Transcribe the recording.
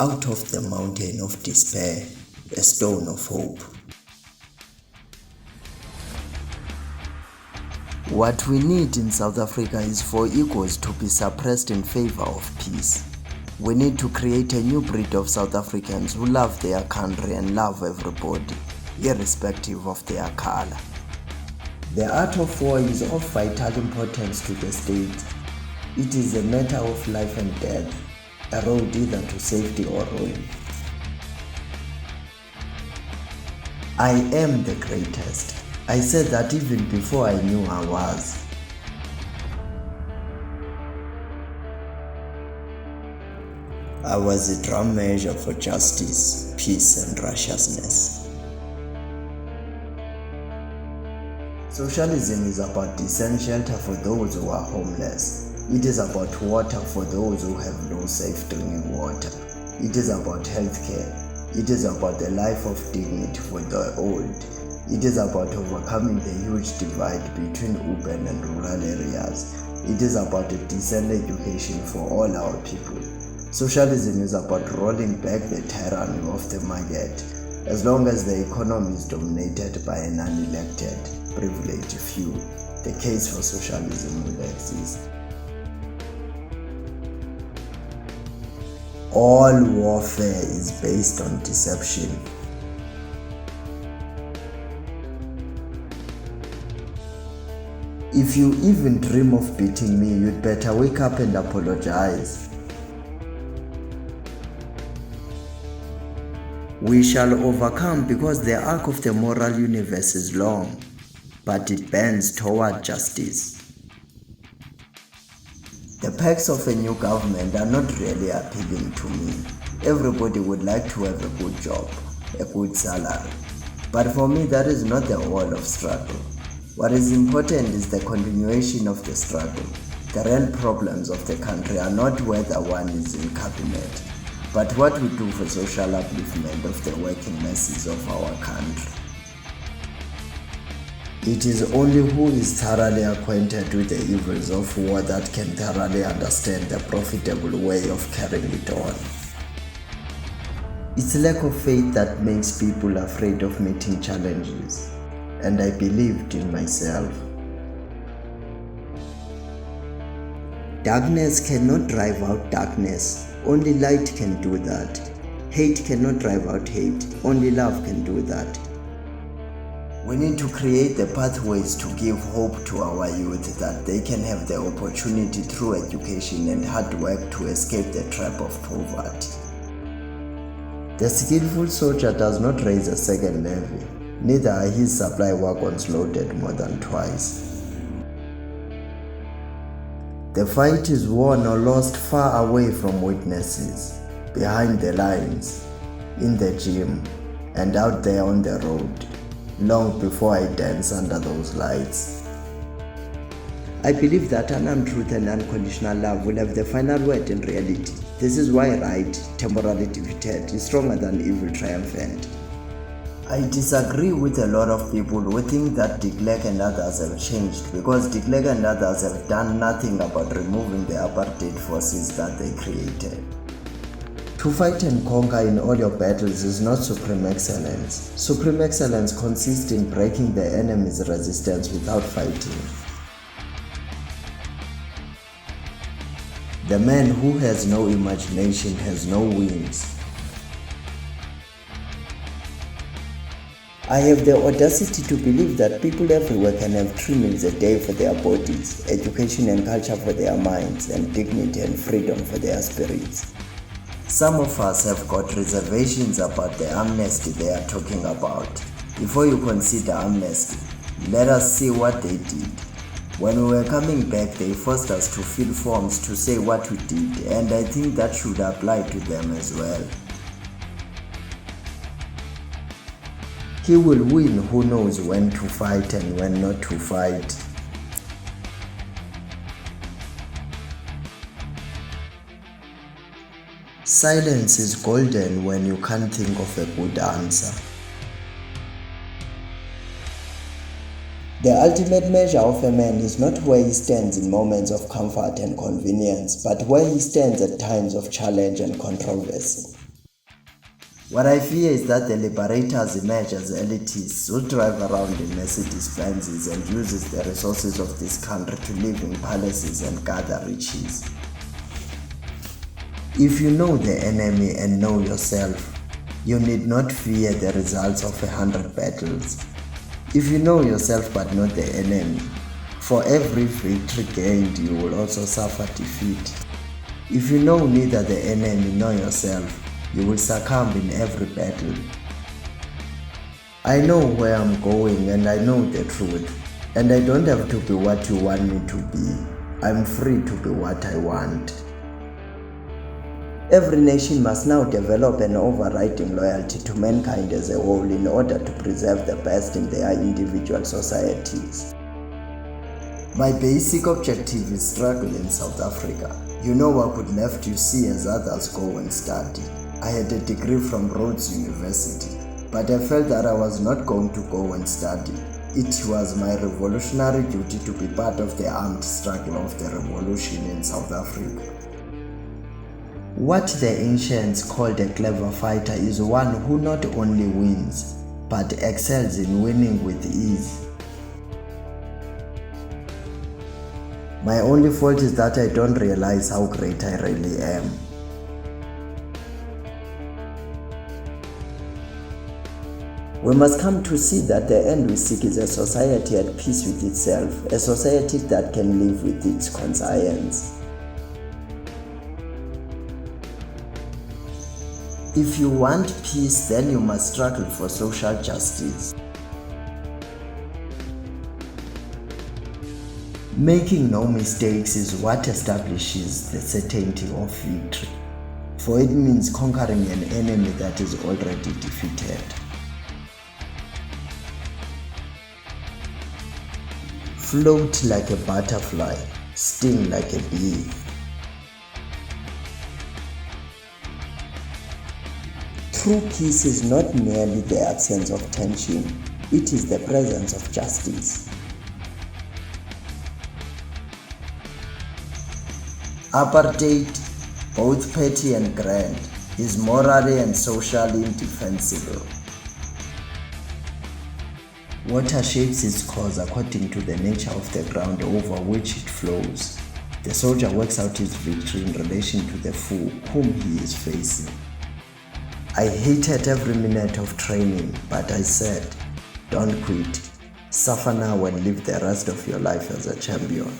out of the mountain of despair, a stone of hope. What we need in South Africa is for egos to be suppressed in favor of peace. We need to create a new breed of South Africans who love their country and love everybody, irrespective of their color. The art of war is of vital importance to the state. It is a matter of life and death, a road either to safety or ruin. I am the greatest. I said that even before I knew I was. I was a drum measure for justice, peace, and righteousness. Socialism is about decent shelter for those who are homeless. It is about water for those who have no safe drinking water. It is about healthcare. It is about the life of dignity for the old. It is about overcoming the huge divide between urban and rural areas. It is about a decent education for all our people. Socialism is about rolling back the tyranny of the market. As long as the economy is dominated by an unelected, privileged few, the case for socialism will exist. All warfare is based on deception. If you even dream of beating me, you'd better wake up and apologize. We shall overcome because the arc of the moral universe is long, but it bends toward justice. The perks of a new government are not really appealing to me. Everybody would like to have a good job, a good salary. But for me, that is not the whole of struggle. What is important is the continuation of the struggle. The real problems of the country are not whether one is in cabinet, but what we do for social upliftment of the working masses of our country. It is only who is thoroughly acquainted with the evils of war that can thoroughly understand the profitable way of carrying it on. It's lack of faith that makes people afraid of meeting challenges. And I believed in myself. Darkness cannot drive out darkness, only light can do that. Hate cannot drive out hate, only love can do that. We need to create the pathways to give hope to our youth that they can have the opportunity through education and hard work to escape the trap of poverty. The skillful soldier does not raise a second levy. Neither are his supply wagons loaded more than twice. The fight is won or lost far away from witnesses, behind the lines, in the gym, and out there on the road, long before I dance under those lights. I believe that unarmed truth and unconditional love will have the final word in reality. This is why right, temporarily defeated, is stronger than evil triumphant. I disagree with a lot of people who think that De Klerk and others have changed because De Klerk and others have done nothing about removing the apartheid forces that they created. To fight and conquer in all your battles is not supreme excellence. Supreme excellence consists in breaking the enemy's resistance without fighting. The man who has no imagination has no wings. I have the audacity to believe that people everywhere can have 3 meals a day for their bodies, education and culture for their minds, and dignity and freedom for their spirits. Some of us have got reservations about the amnesty they are talking about. Before you consider amnesty, let us see what they did. When we were coming back, they forced us to fill forms to say what we did, and I think that should apply to them as well. He will win who knows when to fight and when not to fight. Silence is golden when you can't think of a good answer. The ultimate measure of a man is not where he stands in moments of comfort and convenience, but where he stands at times of challenge and controversy. What I fear is that the liberators emerge as elitists who drive around in Mercedes-Benzes and uses the resources of this country to live in palaces and gather riches. If you know the enemy and know yourself, you need not fear the results of 100 battles. If you know yourself but not the enemy, for every victory gained you will also suffer defeat. If you know neither the enemy nor yourself, you will succumb in every battle. I know where I'm going and I know the truth, and I don't have to be what you want me to be. I'm free to be what I want. Every nation must now develop an overriding loyalty to mankind as a whole in order to preserve the best in their individual societies. My basic objective is struggle in South Africa. You know what could left you see as others go and study. I had a degree from Rhodes University, but I felt that I was not going to go and study. It was my revolutionary duty to be part of the armed struggle of the revolution in South Africa. What the ancients called a clever fighter is one who not only wins, but excels in winning with ease. My only fault is that I don't realize how great I really am. We must come to see that the end we seek is a society at peace with itself, a society that can live with its conscience. If you want peace, then you must struggle for social justice. Making no mistakes is what establishes the certainty of victory, for it means conquering an enemy that is already defeated. Float like a butterfly, sting like a bee. True peace is not merely the absence of tension, it is the presence of justice. Apartheid, both petty and grand, is morally and socially indefensible. Water shapes its course according to the nature of the ground over which it flows. The soldier works out his victory in relation to the foe whom he is facing. I hated every minute of training, but I said, don't quit. Suffer now and live the rest of your life as a champion.